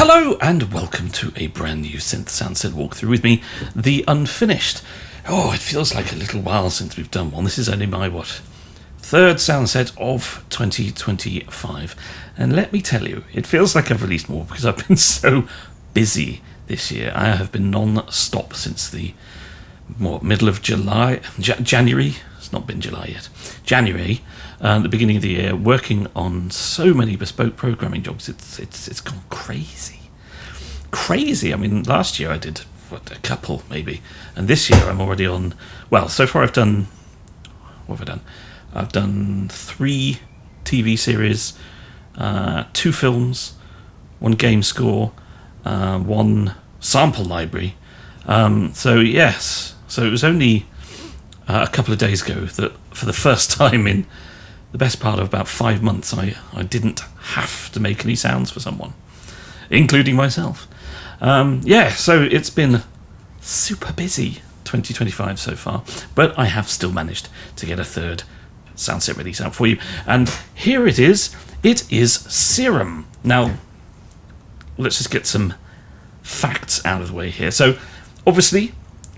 Hello and welcome to a brand new synth soundset walkthrough with me, the Unfinished. Oh, it feels like a little while since we've done one. This is only my, third soundset of 2025. And let me tell you, it feels like I've released more because I've been so busy this year. I have been non-stop since the middle of July, January. It's not been July yet. January, the beginning of the year, working on so many bespoke programming jobs. It's gone crazy. I mean, last year I did a couple maybe, and this year I'm already on. Well, so far I've done. What have I done? I've done 3 TV series, 2 films, 1 game score, 1 sample library. So yes, so it was only a couple of days ago that for the first time in the best part of about 5 months I didn't have to make any sounds for someone, including myself. So it's been super busy 2025 so far, but I have still managed to get a third soundset release out for you, and here it is. It is Serum. Now let's just get some facts out of the way here. So obviously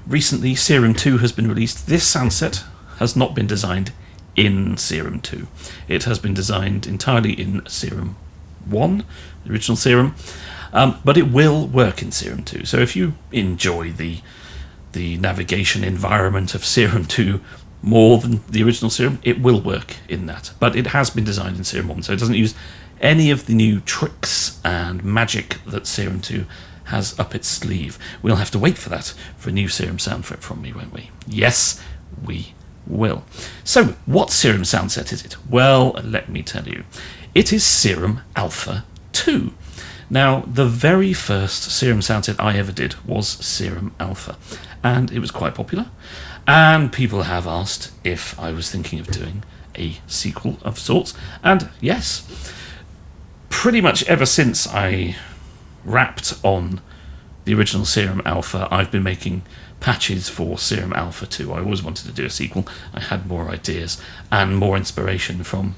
recently Serum 2 has been released. This soundset has not been designed in Serum 2. It has been designed entirely in Serum 1, the original Serum, but it will work in Serum 2. So if you enjoy the navigation environment of Serum 2 more than the original Serum, it will work in that. But it has been designed in Serum 1, so it doesn't use any of the new tricks and magic that Serum 2 has up its sleeve. We'll have to wait for that for a new Serum soundset from me, won't we? Yes, we will. So, what Serum soundset is it? Well, let me tell you. It is Serum Alpha II. Now, the very first Serum soundset I ever did was Serum Alpha, and it was quite popular, and people have asked if I was thinking of doing a sequel of sorts, and yes, pretty much ever since I wrapped on the original Serum Alpha, I've been making patches for Serum Alpha 2. I always wanted to do a sequel. I had more ideas and more inspiration from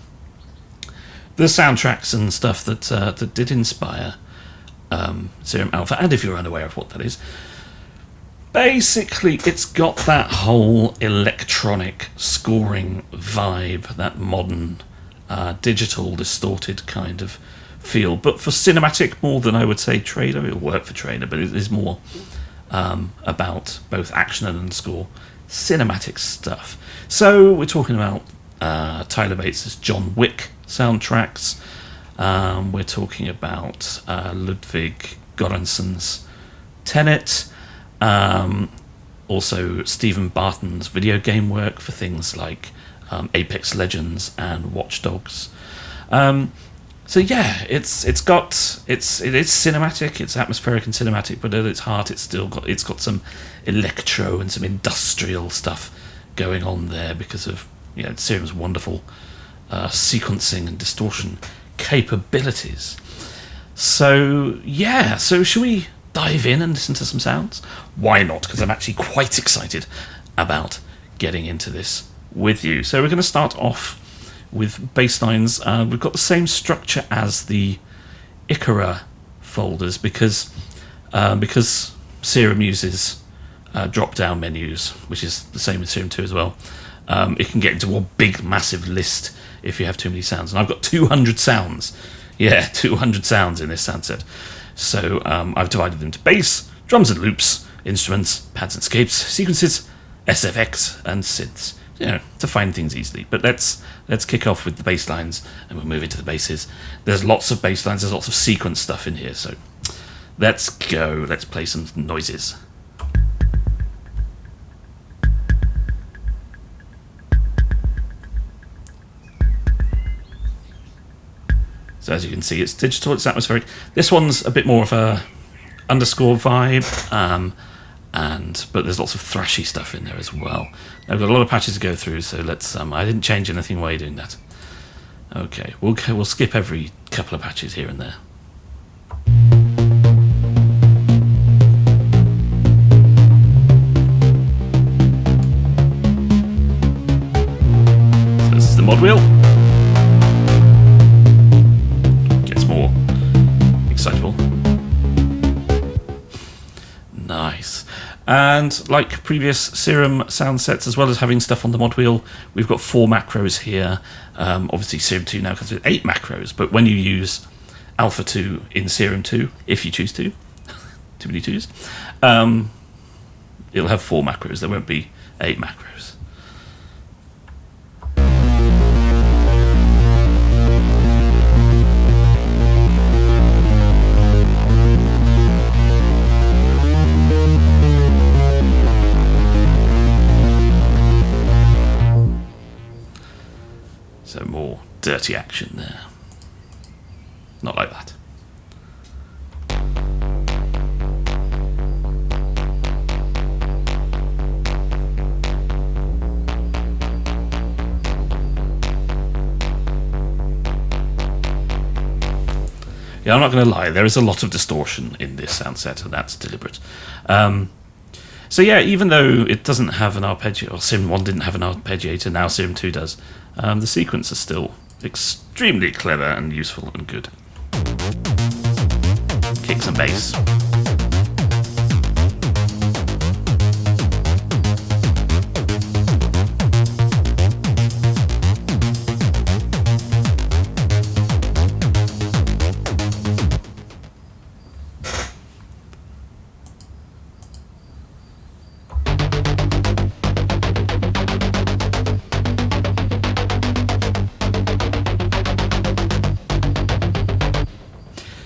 the soundtracks and stuff that did inspire Serum Alpha. And if you're unaware of what that is, basically it's got that whole electronic scoring vibe, that modern digital distorted kind of feel, but for cinematic more than I would say Trader. It'll work for Trader, but it is more about both action and score, cinematic stuff. So we're talking about Tyler Bates' John Wick soundtracks. We're talking about Ludwig Göransson's Tenet. Also Stephen Barton's video game work for things like Apex Legends and Watch Dogs. So yeah, it is cinematic, it's atmospheric and cinematic, but at its heart it's got some electro and some industrial stuff going on there because of Serum's wonderful sequencing and distortion capabilities. So yeah, so should we dive in and listen to some sounds? Why not? Because I'm actually quite excited about getting into this with you. So we're going to start off with Basslines. We've got the same structure as the Ikara folders because Serum uses drop-down menus, which is the same with Serum 2 as well. It can get into a big, massive list if you have too many sounds. And I've got 200 sounds. Yeah, 200 sounds in this soundset. So I've divided them to bass, drums and loops, instruments, pads and scapes, sequences, SFX, and synths. To find things easily. But let's kick off with the bass lines, and we'll move into the basses. There's lots of bass lines, there's lots of sequence stuff in here, so let's go. Let's play some noises. So as you can see, it's digital, it's atmospheric. This one's a bit more of a underscore vibe, but there's lots of thrashy stuff in there as well. I've got a lot of patches to go through, so let's. I didn't change anything while you're doing that. Okay, we'll skip every couple of patches here and there. So this is the mod wheel. Gets more excitable. And like previous Serum sound sets, as well as having stuff on the mod wheel, we've got 4 macros here. Obviously Serum 2 now comes with 8 macros, but when you use Alpha 2 in Serum 2, if you choose to, too many twos, it'll have 4 macros, there won't be 8 macros. So more dirty action there. Not like that. Yeah, I'm not going to lie, there is a lot of distortion in this sound set, and that's deliberate. So yeah, even though it doesn't have an arpeggiator, or Serum 1 didn't have an arpeggiator, now Serum 2 does, the sequence is still extremely clever and useful and good. Kicks and bass.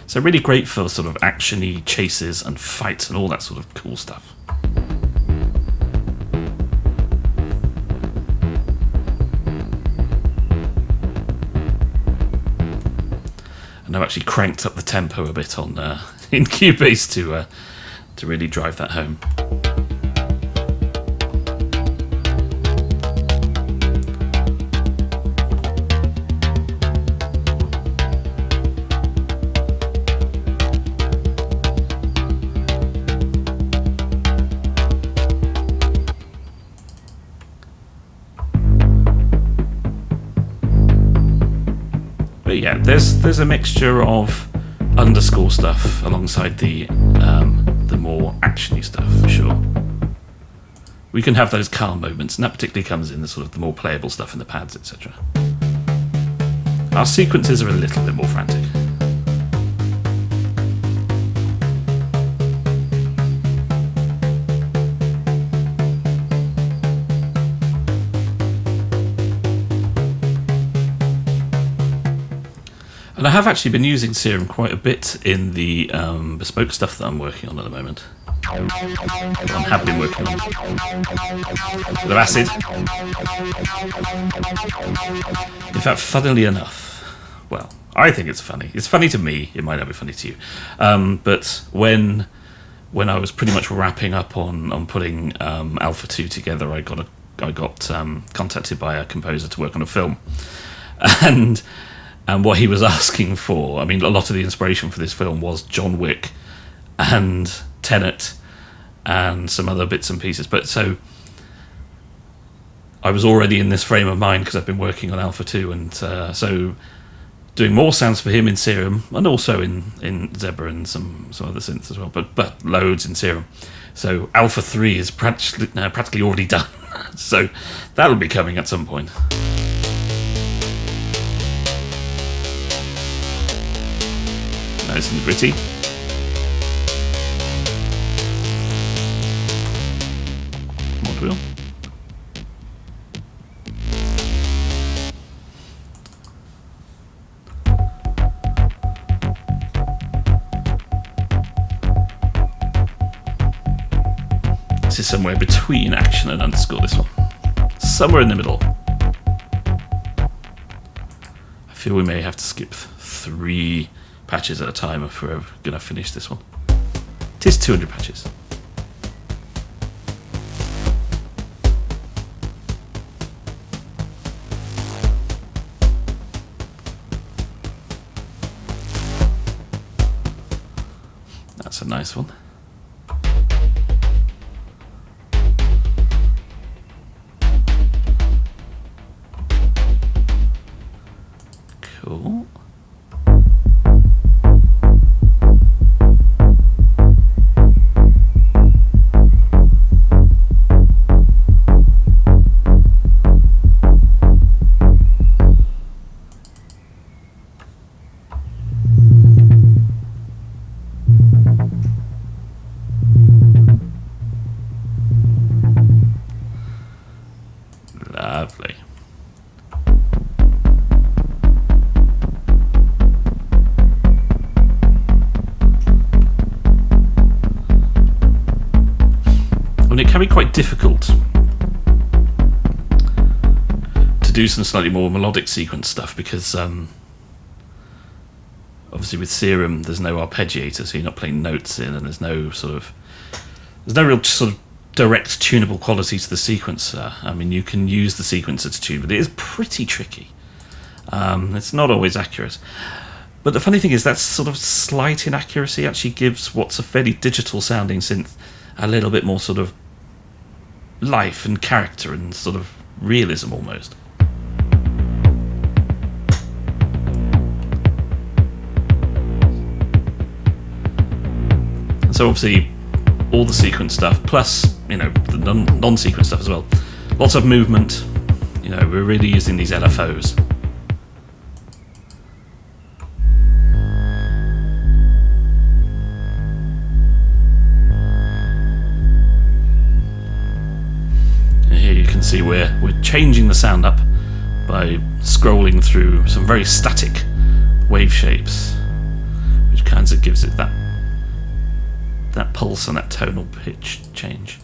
So really great for sort of actiony chases and fights and all that sort of cool stuff. And I've actually cranked up the tempo a bit on in Cubase to really drive that home. But yeah, there's a mixture of underscore stuff alongside the more actiony stuff for sure. We can have those calm moments, and that particularly comes in the sort of the more playable stuff in the pads, etc. Our sequences are a little bit more frantic. And I have actually been using Serum quite a bit in the bespoke stuff that I'm working on at the moment. I have been working on a bit of acid. In fact, funnily enough, well, I think it's funny. It's funny to me. It might not be funny to you. But when I was pretty much wrapping up on putting Alpha 2 together, I got contacted by a composer to work on a film, and what he was asking for, I mean, a lot of the inspiration for this film was John Wick and Tenet and some other bits and pieces. But so I was already in this frame of mind because I've been working on Alpha 2, and so doing more sounds for him in Serum, and also in Zebra and some other synths as well, but loads in Serum. So Alpha 3 is practically already done. So that'll be coming at some point. Nice and gritty. Mod wheel. This is somewhere between action and underscore, this one. Somewhere in the middle. I feel we may have to skip 3 patches at a time if we're going to finish this one. It is 200 patches. That's a nice one. Cool. be quite difficult to do some slightly more melodic sequence stuff because obviously with Serum there's no arpeggiator, so you're not playing notes in, and there's no real sort of direct tunable quality to the sequencer. I mean, you can use the sequencer to tune, but it is pretty tricky. It's not always accurate. But the funny thing is that sort of slight inaccuracy actually gives what's a fairly digital sounding synth a little bit more sort of life and character and sort of realism almost. And so obviously all the sequence stuff, plus, you know, the non-sequence stuff as well. Lots of movement. You know, we're really using these LFOs. And here you can see we're changing the sound up by scrolling through some very static wave shapes, which kind of gives it that pulse and that tonal pitch change.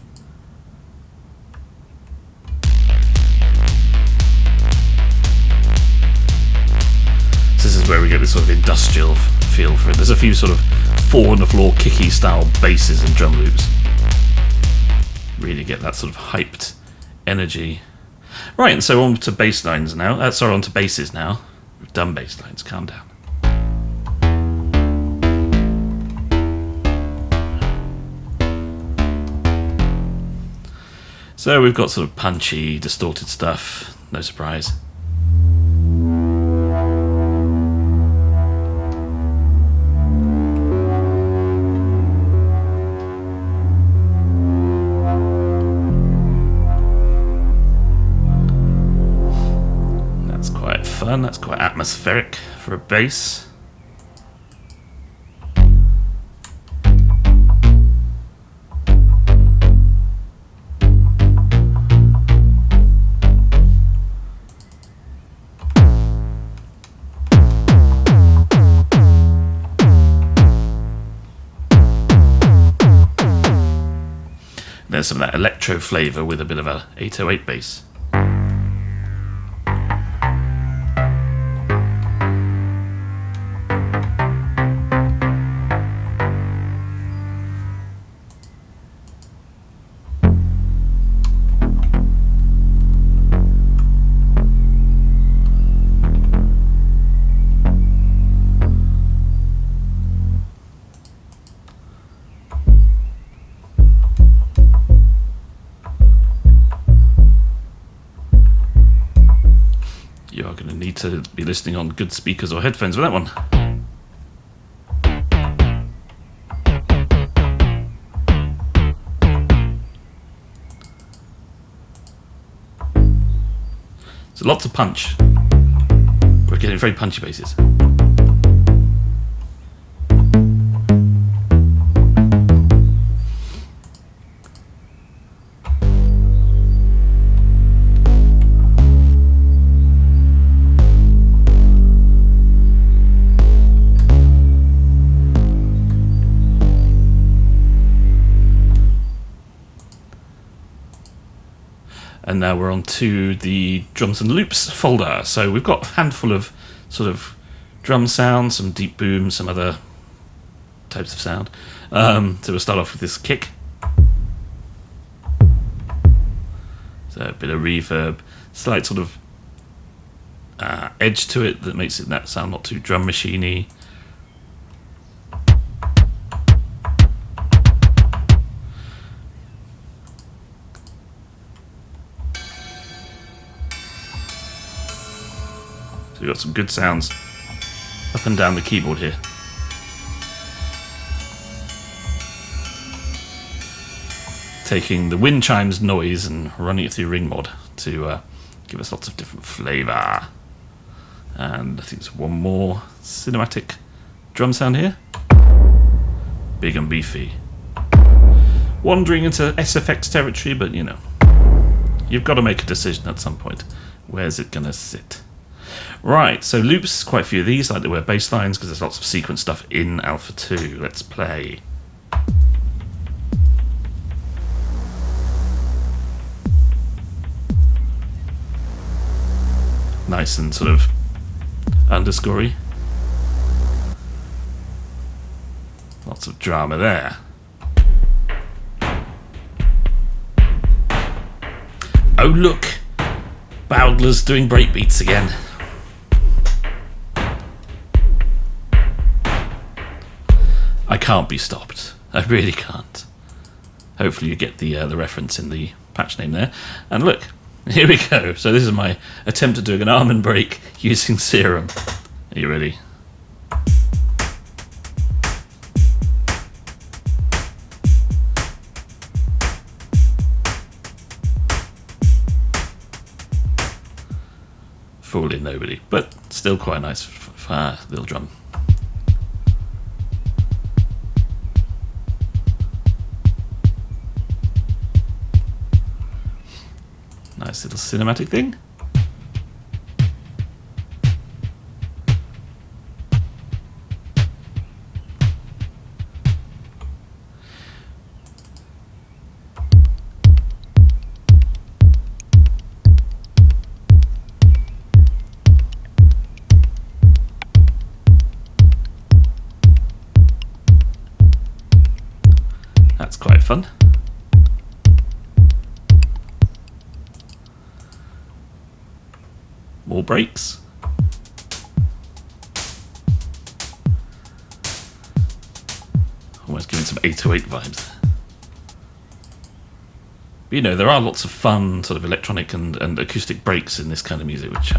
So this is where we get this sort of industrial feel for it. There's a few sort of four on the floor kicky style basses and drum loops. Really get that sort of hyped energy. Right, and so on to bass lines now. On to basses now. We've done bass lines, calm down. So we've got sort of punchy, distorted stuff, no surprise. That's quite fun, that's quite atmospheric for a bass. There's some of that electro flavour with a bit of a 808 bass. You are going to need to be listening on good speakers or headphones with that one. So lots of punch. We're getting very punchy basses. And now we're on to the drums and loops folder. So we've got a handful of sort of drum sounds, some deep boom, some other types of sound. So we'll start off with this kick. So a bit of reverb, slight sort of edge to it that makes it that sound not too drum machine-y. So we've got some good sounds up and down the keyboard here. Taking the wind chimes noise and running it through ring mod to give us lots of different flavour. And I think there's one more cinematic drum sound here. Big and beefy. Wandering into SFX territory, but you know, you've got to make a decision at some point. Where's it going to sit? Right, so loops, quite a few of these, like there were bass lines, because there's lots of sequence stuff in Alpha 2. Let's play. Nice and sort of underscorey. Lots of drama there. Oh look! Bowdler's doing breakbeats again. I can't be stopped. I really can't. Hopefully you get the reference in the patch name there. And look, here we go. So this is my attempt at doing an almond break using Serum. Are you ready? Fooling nobody, but still quite a nice little drum. Nice little cinematic thing. That's quite fun. More breaks. Almost giving some 808 vibes. But, you know, there are lots of fun sort of electronic and acoustic breaks in this kind of music, which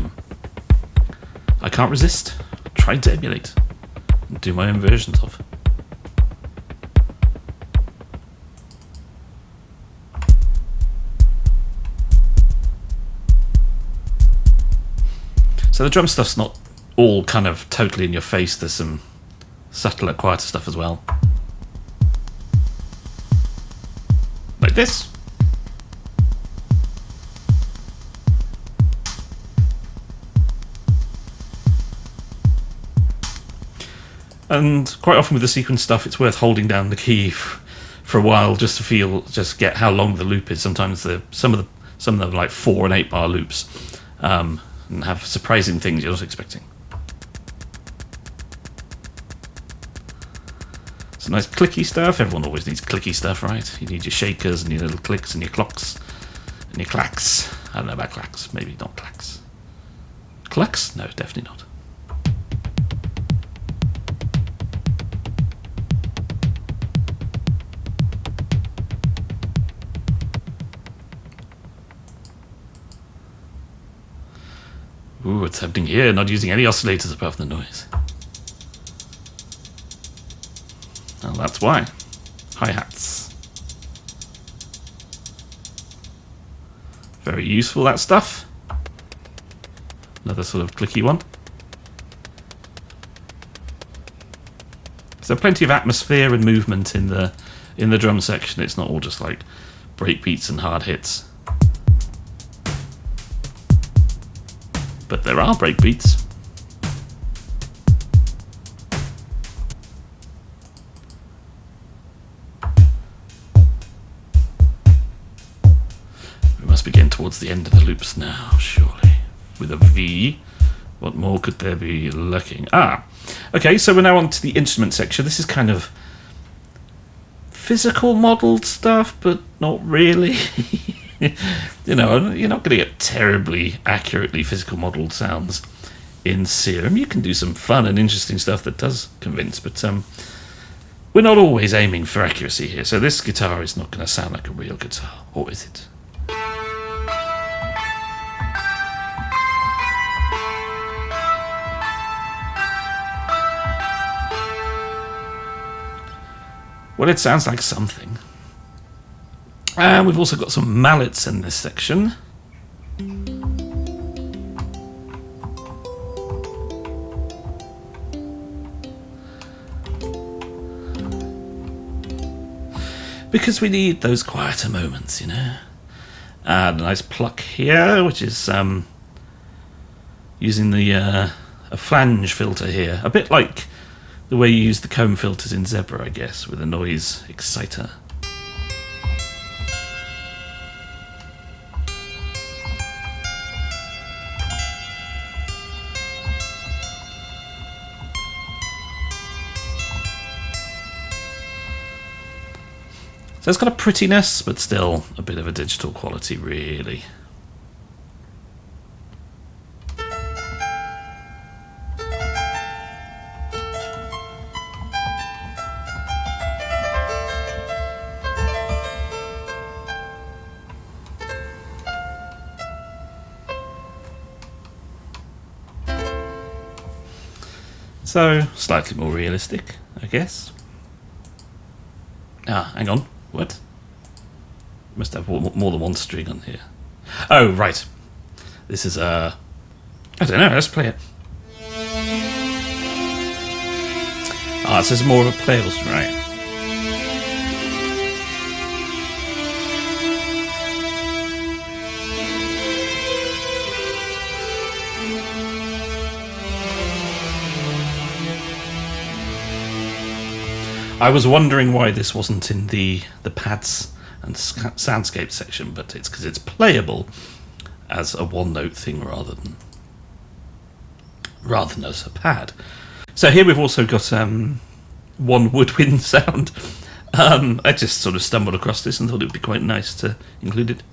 I can't resist trying to emulate and do my own versions of. So the drum stuff's not all kind of totally in your face. There's some subtler, quieter stuff as well. Like this. And quite often with the sequence stuff, it's worth holding down the key for a while just to get how long the loop is. Sometimes some of them are like 4 and 8 bar loops. And have surprising things you're not expecting. Some nice clicky stuff. Everyone always needs clicky stuff, right? You need your shakers and your little clicks and your clocks and your clacks. I don't know about clacks. Maybe not clacks. Clucks? No, definitely not. Ooh, what's happening here? Not using any oscillators above the noise. Well, that's why. Hi-hats. Very useful, that stuff. Another sort of clicky one. So plenty of atmosphere and movement in the drum section. It's not all just like breakbeats and hard hits. But there are breakbeats. We must be getting towards the end of the loops now, surely. With a V. What more could there be lurking? Okay, so we're now on to the instrument section. This is kind of physical modelled stuff, but not really. You know, you're not going to get terribly accurately physical modelled sounds in Serum. You can do some fun and interesting stuff that does convince, but we're not always aiming for accuracy here. So this guitar is not going to sound like a real guitar, or is it? Well, it sounds like something. And we've also got some mallets in this section. Because we need those quieter moments, you know. And a nice pluck here, which is using a flange filter here. A bit like the way you use the comb filters in Zebra, I guess, with a noise exciter. So it's got a prettiness, but still a bit of a digital quality, really. So, slightly more realistic, I guess. Ah, hang on. What? Must have more than one string on here. Oh, right. This is, I don't know, let's play it. Ah, this is more of a playable string, right? I was wondering why this wasn't in the pads and soundscape section, but it's because it's playable as a one-note thing rather than as a pad. So here we've also got one woodwind sound. I just sort of stumbled across this and thought it would be quite nice to include it.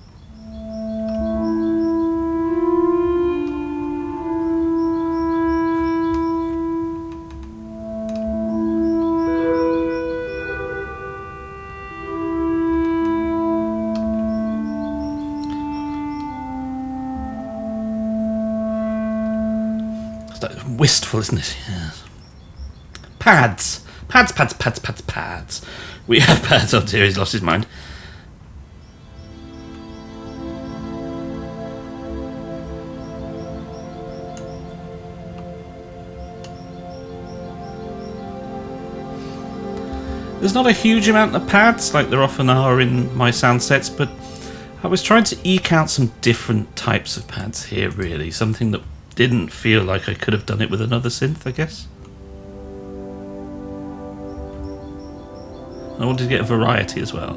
Wistful, isn't it? Yeah. Pads. Pads. We have pads. Oh dear, he's lost his mind. There's not a huge amount of pads like there often are in my sound sets, but I was trying to eke out some different types of pads here, really. Something that didn't feel like I could have done it with another synth, I guess. I wanted to get a variety as well.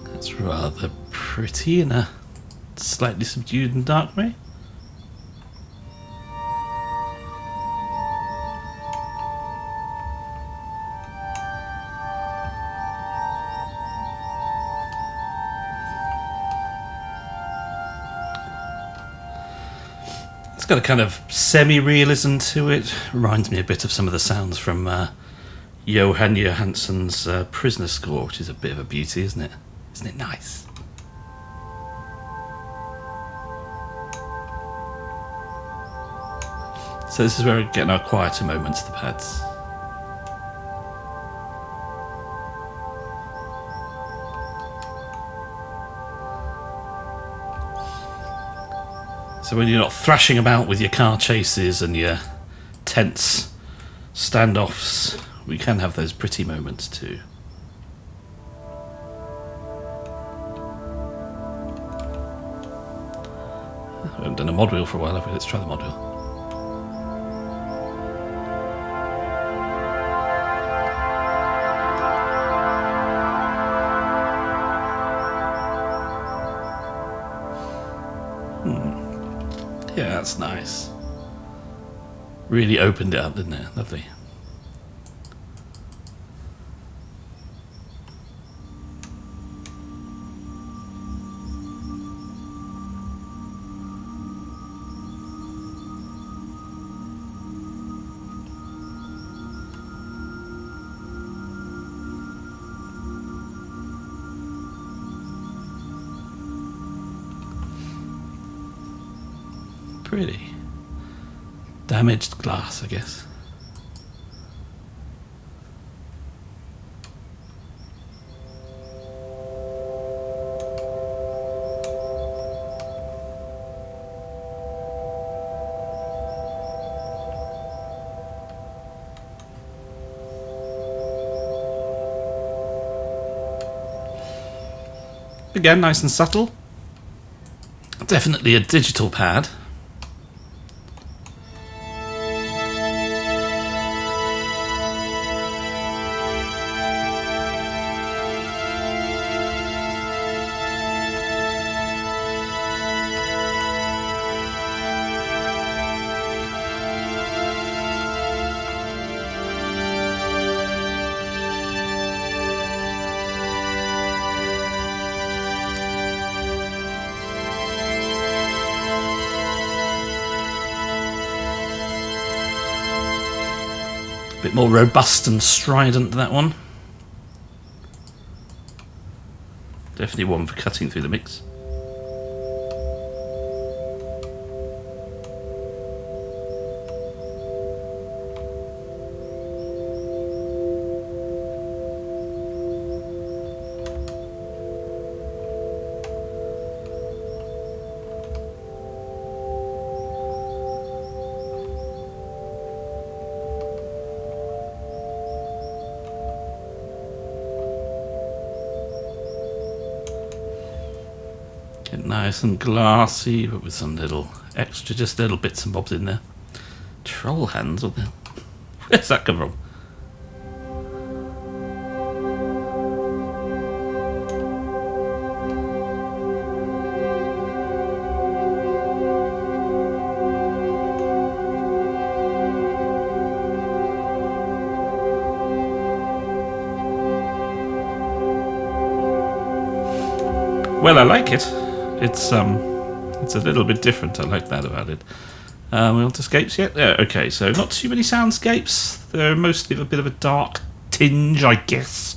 That's rather pretty in a slightly subdued and dark way. Got a kind of semi-realism to it. Reminds me a bit of some of the sounds from Johan Johansson's Prisoner score, which is a bit of a beauty, isn't it? Isn't it nice? So this is where we're getting our quieter moments, the pads. So when you're not thrashing about with your car chases and your tense standoffs, we can have those pretty moments too. I haven't done a mod wheel for a while, have we? Let's try the mod wheel. Yeah, that's nice. Really opened it up, didn't it? Lovely. Pretty. Damaged glass, I guess. Again, nice and subtle. Definitely a digital pad. A bit more robust and strident, that one. Definitely one for cutting through the mix. Get nice and glassy, but with some little extra, just little bits and bobs in there. Troll hands, what the hell? Where's that come from? Well, I like it. It's a little bit different. I like that about it. We on to scapes yet? Yeah, okay, so not too many soundscapes. They're mostly a bit of a dark tinge, I guess.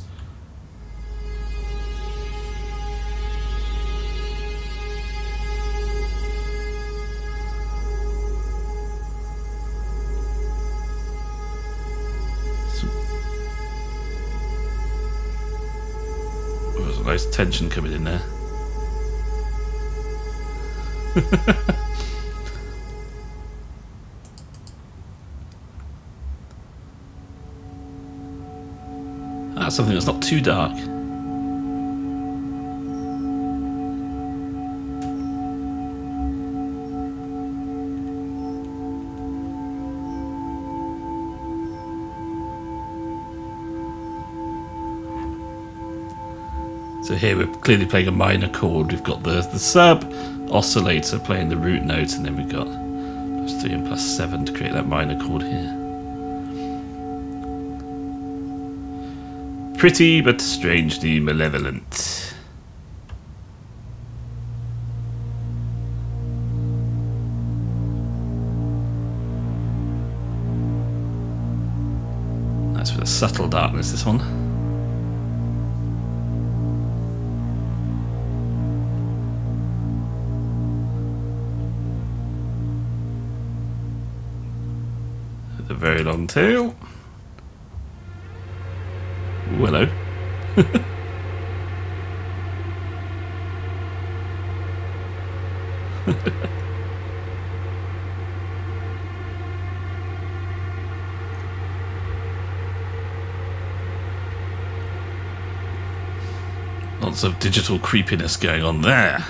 There's a nice tension coming in there. Something that's not too dark. So here we're clearly playing a minor chord. We've got the sub oscillator playing the root note, and then we've got +3 and +7 to create that minor chord here. Pretty but strangely malevolent. Nice with a subtle darkness, this one. With a very long tail. Ooh, hello. Lots of digital creepiness going on there.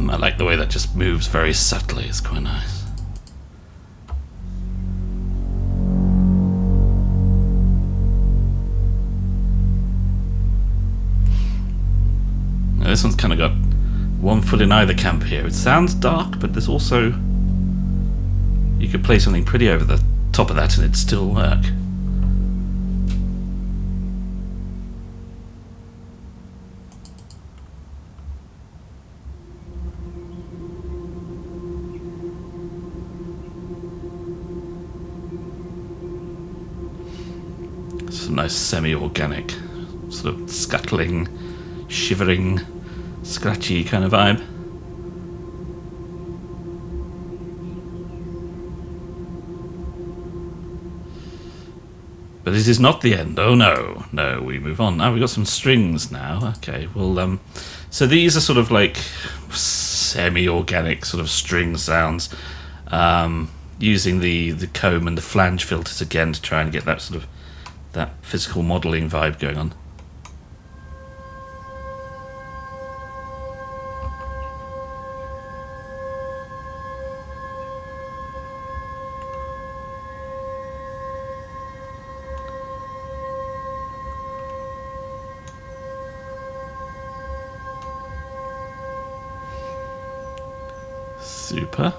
I like the way that just moves very subtly, it's quite nice. Now this one's kind of got one foot in either camp here. It sounds dark, but there's also... You could play something pretty over the top of that and it'd still work. Some nice semi-organic, sort of scuttling, shivering, scratchy kind of vibe. But it is not the end. Oh no, no, we move on. Now we've got some strings now. Okay, well, so these are sort of like semi-organic sort of string sounds, using the comb and the flange filters again to try and get that sort of that physical modelling vibe going on. Super.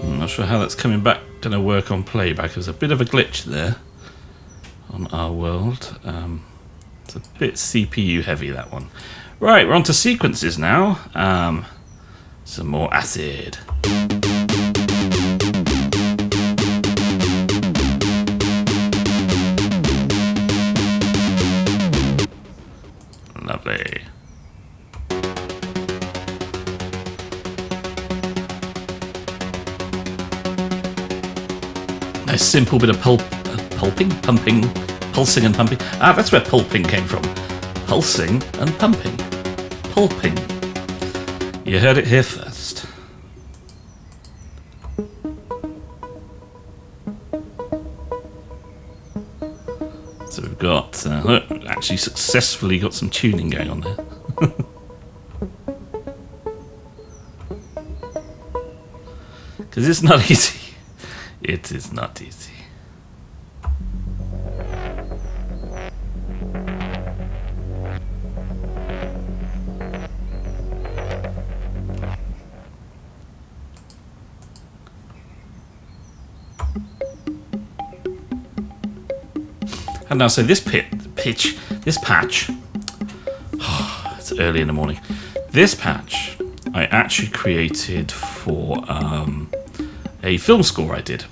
I'm not sure how that's going to work on playback. There's a bit of a glitch there on our world. It's a bit CPU heavy, that one. Right, we're on to sequences now. Some more acid. Lovely. Nice simple bit of pumping, pulsing and pumping. Ah, that's where pulping came from. Pulsing and pumping. Pulping. You heard it here first. So we've got, actually successfully got some tuning going on there. Because it's not easy. It is not easy. And now, so this patch, it's early in the morning. This patch I actually created for a film score I did,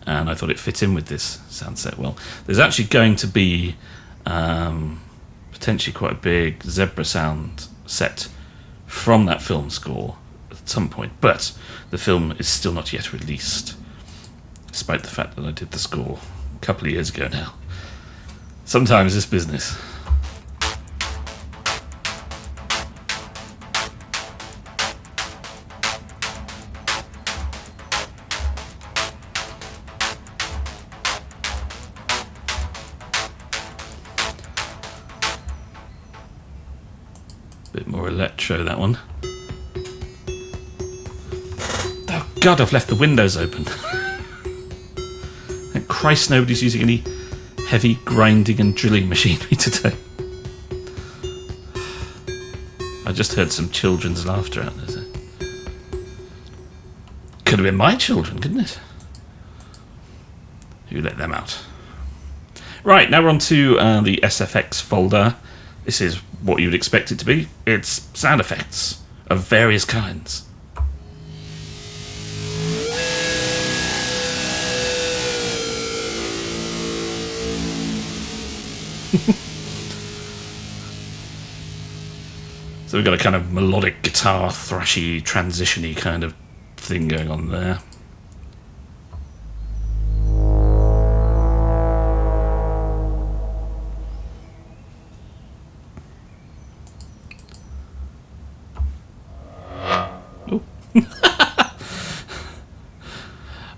and I thought it fit in with this sound set well. There's actually going to be potentially quite a big zebra sound set from that film score at some point, but the film is still not yet released, despite the fact that I did the score a couple of years ago now. Sometimes it's business. Bit more electro, that one. Oh God, I've left the windows open. Thank Christ nobody's using any heavy grinding and drilling machinery today. I just heard some children's laughter out there. So. Could have been my children, couldn't it? Who let them out? Right, now we're on to the SFX folder. This is what you would expect it to be. It's sound effects of various kinds. So we've got a kind of melodic guitar, thrashy, transition-y kind of thing going on there. Oh.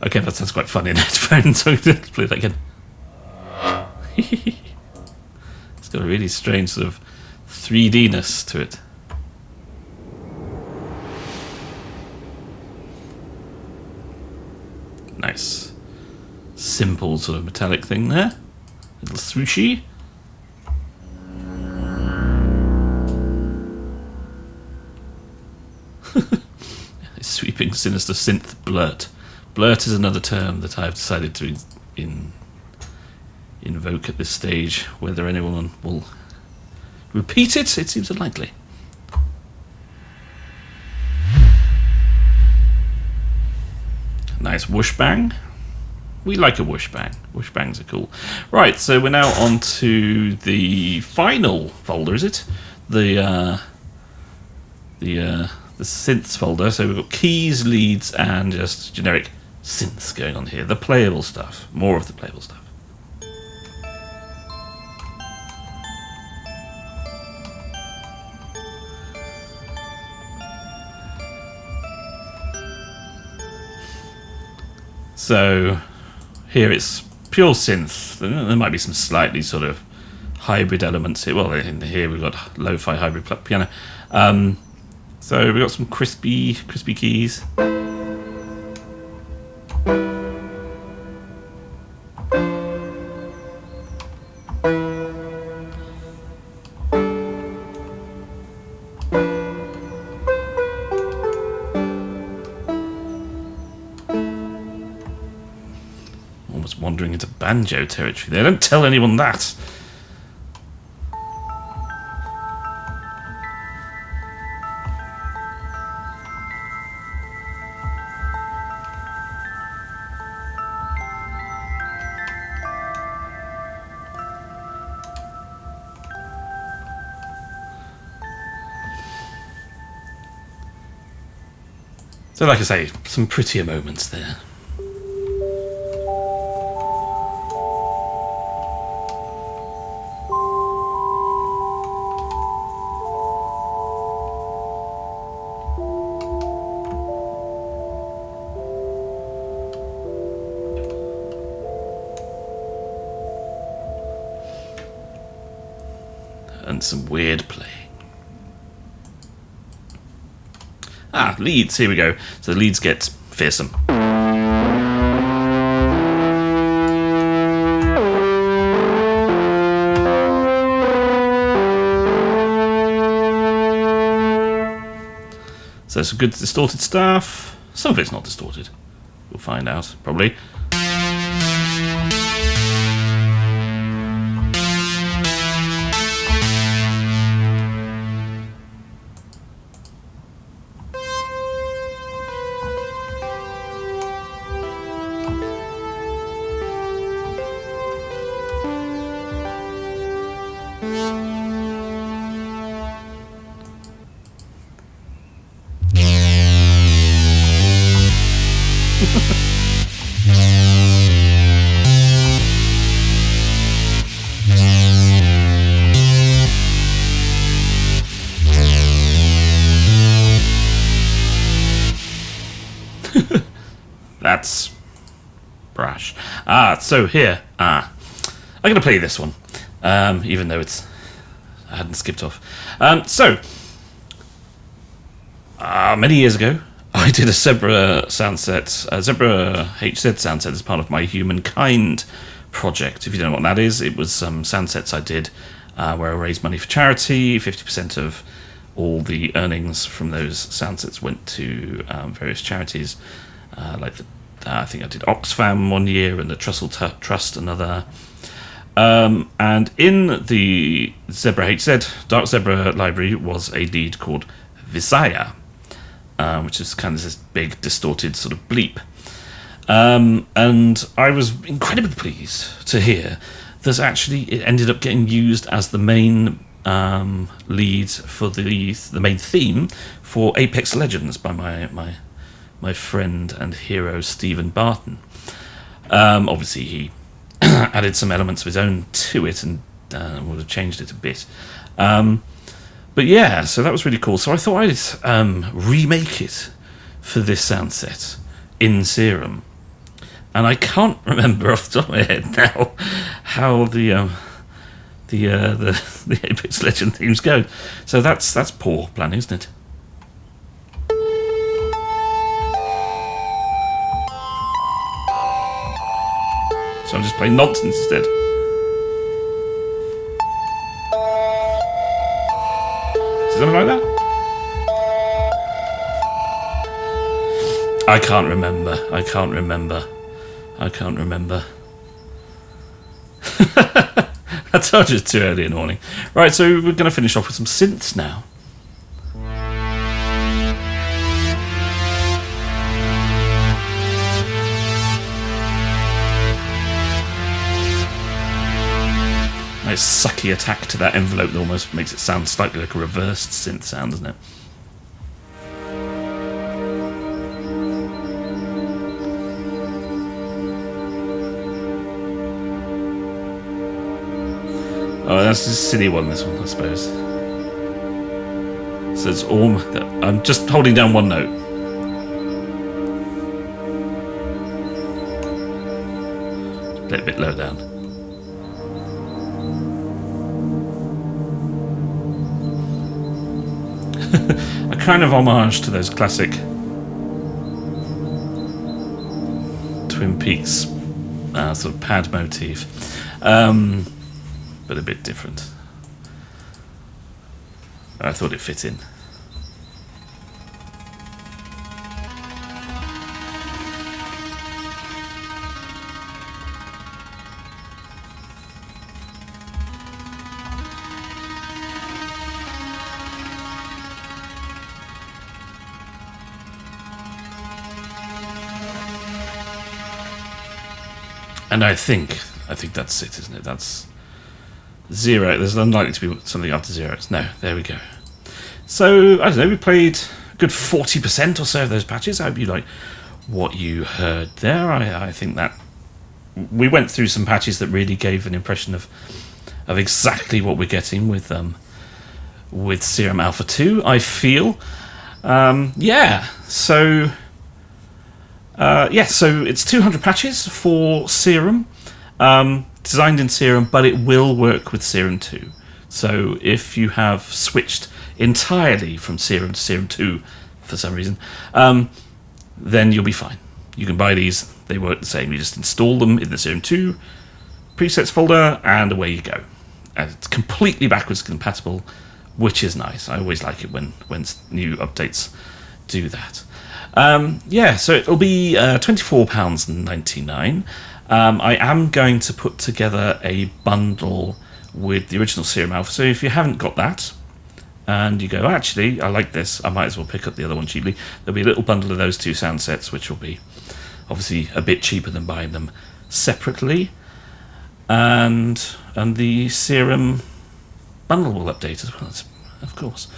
Okay, that sounds quite funny in headphones, so let's play that again. It's got a really strange sort of 3D-ness to it. Nice. Simple sort of metallic thing there. Little swooshy. Sweeping, sinister synth blurt. Blurt is another term that I've decided to invoke at this stage. Whether anyone will repeat it seems unlikely. Nice whoosh bang. We like a whoosh bang. Whoosh bangs are cool. Right, so we're now on to the final folder, is it? The synths folder. So we've got keys, leads, and just generic synths going on here. The playable stuff. More of the playable stuff. So Here it's pure synth. There might be some slightly sort of hybrid elements here. Well, in here we've got lo-fi hybrid piano. So we've got some crispy keys. Almost wandering into banjo territory there. Don't tell anyone that. So like I say, some prettier moments there. And some weird playing. Ah, leads, here we go. So the leads get fearsome. So some good distorted stuff. Some of it's not distorted. We'll find out, probably. That's brash. So here, I'm going to play this one, even though I hadn't skipped off. Many years ago, I did a Zebra soundset, a Zebra HZ soundset as part of my Humankind project. If you don't know what that is, it was some soundsets I did where I raised money for charity. 50% of all the earnings from those soundsets went to various charities, like I think I did Oxfam one year and the Trussell Trust another. And in the Zebra HZ, Dark Zebra library was a lead called Visaya, which is kind of this big distorted sort of bleep. And I was incredibly pleased to hear that actually it ended up getting used as the main lead for the main theme for Apex Legends by my friend and hero Stephen Barton. Obviously he added some elements of his own to it and would have changed it a bit. But yeah, so that was really cool. So I thought I'd remake it for this sound set in Serum. And I can't remember off the top of my head now how the Apex Legend themes go. So that's poor planning, isn't it? So I'm just playing nonsense instead. Something like that? I can't remember. I told you it's too early in the morning. Right, so we're going to finish off with some synths now. Nice sucky attack to that envelope that almost makes it sound slightly like a reversed synth sound, doesn't it? Oh, that's a silly one, this one, I suppose. So it's all... I'm just holding down one note. Play it a bit low down. A kind of homage to those classic Twin Peaks sort of pad motif, but a bit different. I thought it fit in. And I think that's it, isn't it? That's 0. There's unlikely to be something after 0. No, there we go. So, I don't know, we played a good 40% or so of those patches. I hope you like what you heard there. I think that we went through some patches that really gave an impression of exactly what we're getting with Serum Alpha II, I feel. So it's 200 patches for Serum, designed in Serum, but it will work with Serum 2. So if you have switched entirely from Serum to Serum 2 for some reason, then you'll be fine. You can buy these, they work the same. You just install them in the Serum 2 presets folder, and away you go. And it's completely backwards compatible, which is nice. I always like it when new updates do that. So it'll be £24.99. I am going to put together a bundle with the original Serum Alpha. So if you haven't got that, and you go, actually, I like this, I might as well pick up the other one cheaply, there'll be a little bundle of those two sound sets, which will be obviously a bit cheaper than buying them separately. And the Serum bundle will update as well, of course.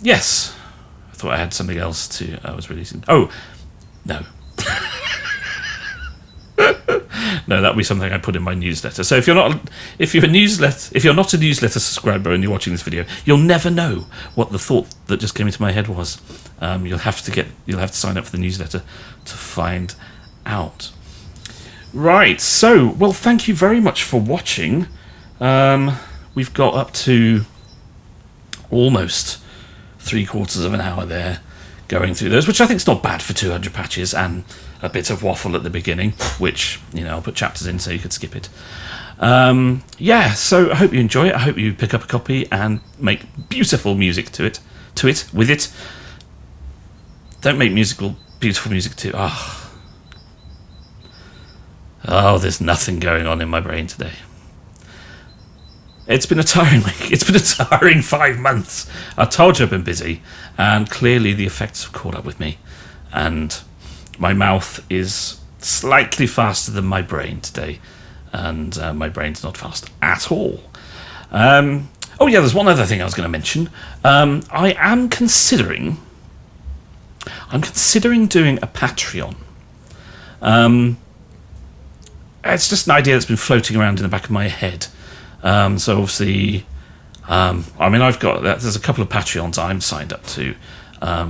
Yes. I thought I had something else I was releasing. Oh, no. No, that'll be something I put in my newsletter. So if you're not a newsletter subscriber and you're watching this video, you'll never know what the thought that just came into my head was. You'll have to sign up for the newsletter to find out. Right. So, well, thank you very much for watching. We've got up to almost 3/4 of an hour there going through those, which I think is not bad for 200 patches and a bit of waffle at the beginning, which, I'll put chapters in so you could skip it. So I hope you enjoy it. I hope you pick up a copy and make beautiful music with it. Don't make beautiful music to... Oh, there's nothing going on in my brain today. It's been a tiring week. It's been a tiring 5 months. I told you I've been busy, and clearly the effects have caught up with me. And my mouth is slightly faster than my brain today, and my brain's not fast at all. There's one other thing I was going to mention. I'm considering doing a Patreon. It's just an idea that's been floating around in the back of my head. So obviously, there's a couple of Patreons I'm signed up to,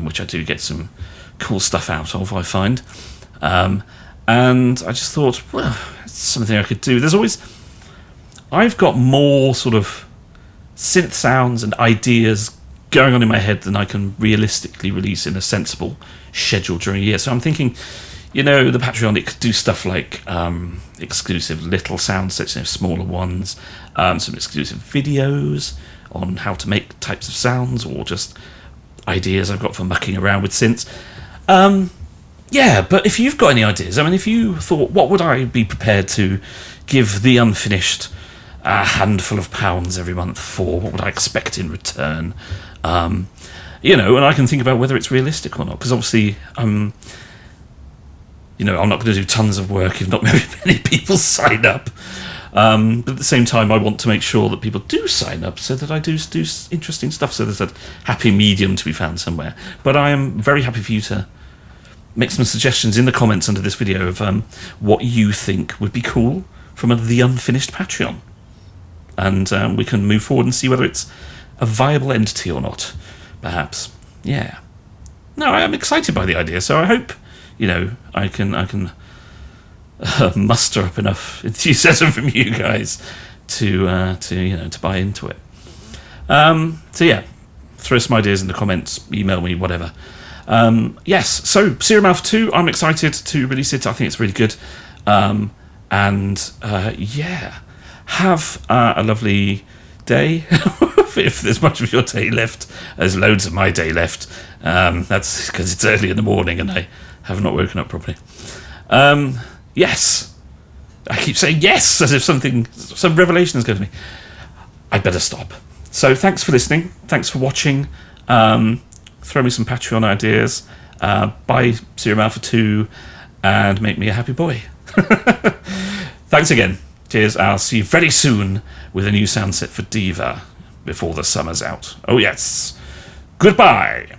which I do get some cool stuff out of, I find. And I just thought, well, it's something I could do. I've got more sort of synth sounds and ideas going on in my head than I can realistically release in a sensible schedule during a year. So I'm thinking, the Patreon, it could do stuff like exclusive little sound sets, smaller ones, some exclusive videos on how to make types of sounds, or just ideas I've got for mucking around with synths. But if you've got any ideas, if you thought, what would I be prepared to give the unfinished a handful of pounds every month for? What would I expect in return? And I can think about whether it's realistic or not, because obviously I'm not going to do tons of work if not very many people sign up. But at the same time, I want to make sure that people do sign up so that I do interesting stuff, so there's a happy medium to be found somewhere. But I am very happy for you to make some suggestions in the comments under this video of what you think would be cool from the unfinished Patreon. And we can move forward and see whether it's a viable entity or not, perhaps. Yeah. No, I am excited by the idea, so I hope... I can muster up enough enthusiasm from you guys to buy into it. So yeah, throw some ideas in the comments, email me, whatever. Yes, so Serum Alpha II, I'm excited to release it. I think it's really good. Yeah, have a lovely day. If there's much of your day left, there's loads of my day left. That's because it's early in the morning and I have not woken up properly. Yes, I keep saying yes as if some revelation is going to me. I'd better stop. So thanks for listening. Thanks for watching. Throw me some Patreon ideas. Buy Serum Alpha 2 and make me a happy boy. Thanks again. Cheers. I'll see you very soon with a new sound set for Diva before the summer's out. Oh yes. Goodbye.